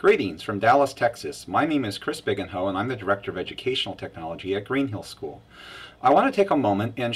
Greetings from Dallas, Texas. My name is Chris Bigenho and I'm the Director of Educational Technology at Greenhill School. I want to take a moment and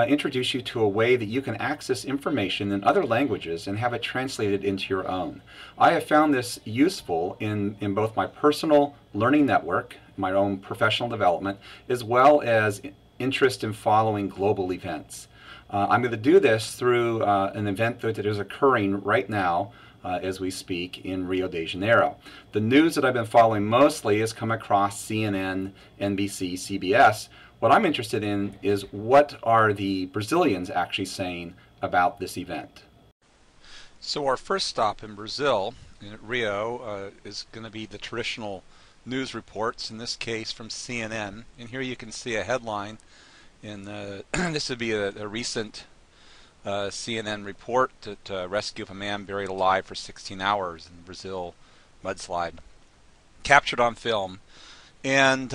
introduce you to a way that you can access information in other languages and have it translated into your own. I have found this useful in both my personal learning network, my own professional development, as well as interest in following global events. I'm going to do this through an event that is occurring right now as we speak in Rio de Janeiro. The news that I've been following mostly has come across CNN, NBC, CBS. What I'm interested in is what are the Brazilians actually saying about this event. So our first stop in Brazil, in Rio, is going to be the traditional news reports, in this case from CNN. And here you can see a headline. This would be a recent CNN report that rescue of a man buried alive for 16 hours in Brazil mudslide, captured on film. And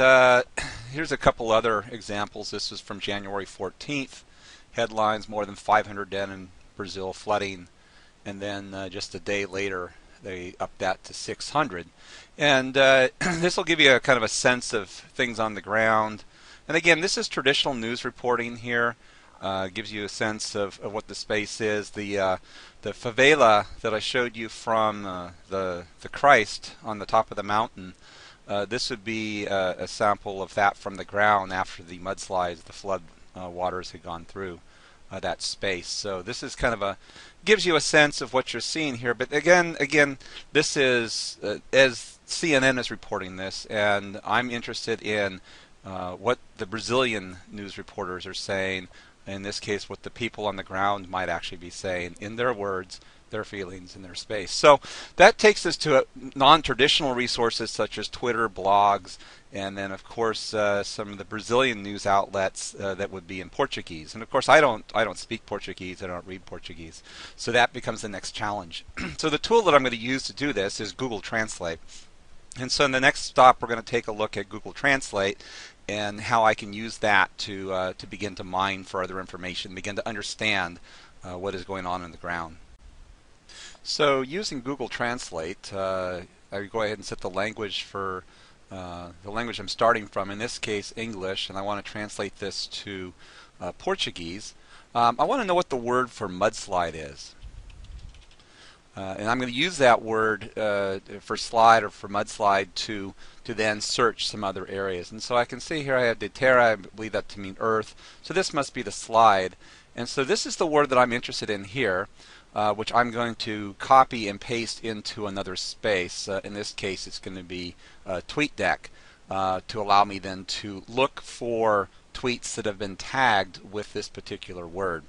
here's a couple other examples. This is from January 14th. Headlines: more than 500 dead in Brazil flooding. And then just a day later, they upped that to 600. And this will give you a kind of a sense of things on the ground. And again, this is traditional news reporting here. Gives you a sense of what the space is. The favela that I showed you from the Christ on the top of the mountain, this would be a sample of that from the ground after the mudslides, the flood waters had gone through that space. So this is kind of gives you a sense of what you're seeing here. But again, this is as CNN is reporting this, and I'm interested in what the Brazilian news reporters are saying. In this case, what the people on the ground might actually be saying in their words, their feelings, in their space. So that takes us to non-traditional resources such as Twitter, blogs, and then of course some of the Brazilian news outlets that would be in Portuguese. And of course I don't speak Portuguese, I don't read Portuguese. So that becomes the next challenge. So the tool that I'm going to use to do this is Google Translate. And so in the next stop we're going to take a look at Google Translate and how I can use that to begin to mine for other information, begin to understand what is going on the ground. So using Google Translate, I go ahead and set the language for the language I'm starting from, in this case English, and I want to translate this to Portuguese. I want to know what the word for mudslide is. And I'm going to use that word for slide or for mudslide to then search some other areas. And so I can see here I have de terra, I believe that to mean earth. So this must be the slide. And so this is the word that I'm interested in here, which I'm going to copy and paste into another space. In this case it's going to be TweetDeck, to allow me then to look for tweets that have been tagged with this particular word.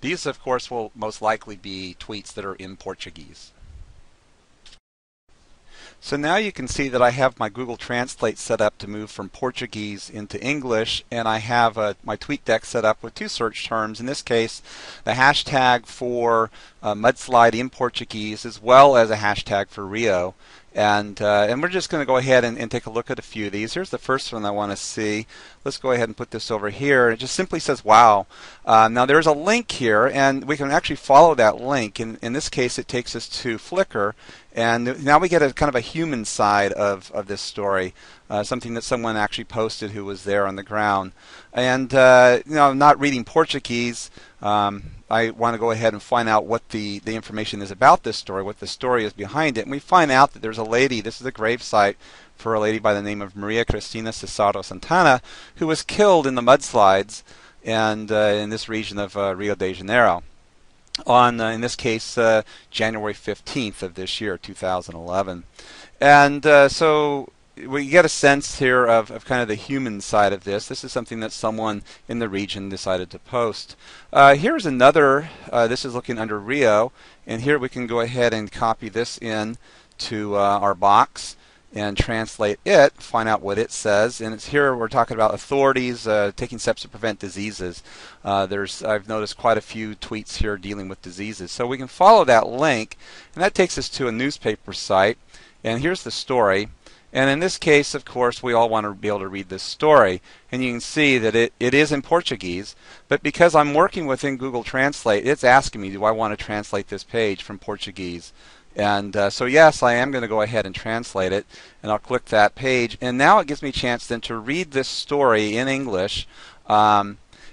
These, of course, will most likely be tweets that are in Portuguese. So now you can see that I have my Google Translate set up to move from Portuguese into English, and I have my TweetDeck set up with two search terms. In this case, the hashtag for mudslide in Portuguese, as well as a hashtag for Rio. And we're just going to go ahead and take a look at a few of these. Here's the first one I want to see. Let's go ahead and put this over here. It just simply says, wow. Now there's a link here, and we can actually follow that link. In this case, it takes us to Flickr. And now we get a kind of a human side of this story, something that someone actually posted who was there on the ground. And I'm not reading Portuguese. I want to go ahead and find out what the information is about this story, what the story is behind it. And we find out that there's a lady, this is a grave site for a lady by the name of Maria Cristina Cesaro Santana, who was killed in the mudslides and in this region of Rio de Janeiro on, in this case, January 15th of this year, 2011. And so we get a sense here of kind of the human side of this. This is something that someone in the region decided to post. Here's another, this is looking under Rio, and here we can go ahead and copy this in to our box and translate it, find out what it says. And it's here we're talking about authorities taking steps to prevent diseases. I've noticed quite a few tweets here dealing with diseases. So we can follow that link, and that takes us to a newspaper site. And here's the story. And in this case, of course, we all want to be able to read this story. And you can see that it is in Portuguese. But because I'm working within Google Translate, it's asking me, do I want to translate this page from Portuguese And so yes, I am going to go ahead and translate it, and I'll click that page. And now it gives me a chance then to read this story in English.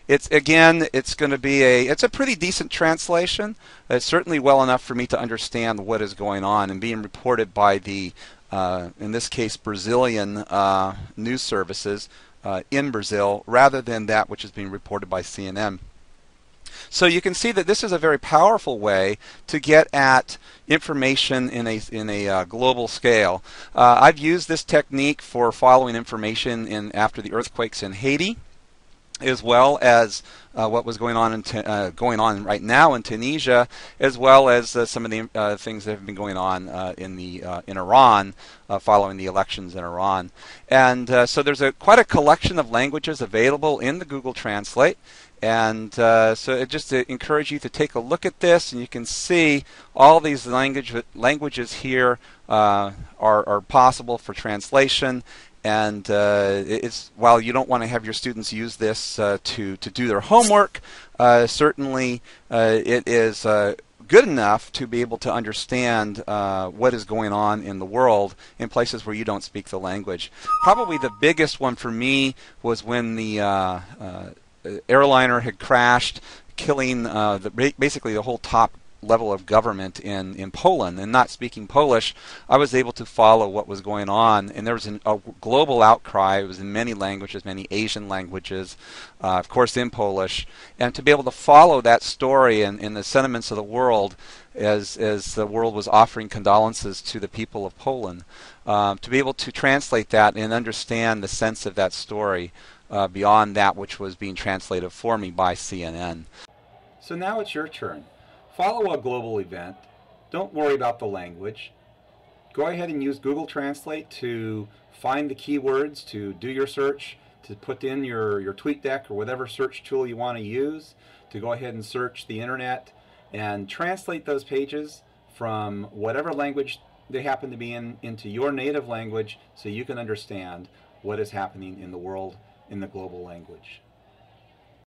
It's going to be it's a pretty decent translation. It's certainly well enough for me to understand what is going on and being reported by the, in this case, Brazilian news services in Brazil, rather than that which is being reported by CNN. So you can see that this is a very powerful way to get at information in a global scale. I've used this technique for following information after the earthquakes in Haiti, as well as what was going on right now in Tunisia, as well as some of the things that have been going on in Iran, following the elections in Iran. And so there's quite a collection of languages available in the Google Translate. And so it just encourage you to take a look at this, and you can see all these languages here are possible for translation. And while you don't want to have your students use this to do their homework, certainly it is good enough to be able to understand what is going on in the world in places where you don't speak the language. Probably the biggest one for me was when the airliner had crashed, killing basically the whole top level of government in Poland. And not speaking Polish, I was able to follow what was going on, and there was a global outcry. It was in many languages, many Asian languages, of course in Polish, and to be able to follow that story and the sentiments of the world as the world was offering condolences to the people of Poland, to be able to translate that and understand the sense of that story beyond that which was being translated for me by CNN. So now it's your turn. Follow a global event. Don't worry about the language. Go ahead and use Google Translate to find the keywords, to do your search, to put in your TweetDeck or whatever search tool you want to use, to go ahead and search the internet and translate those pages from whatever language they happen to be in into your native language, so you can understand what is happening in the world in the global language.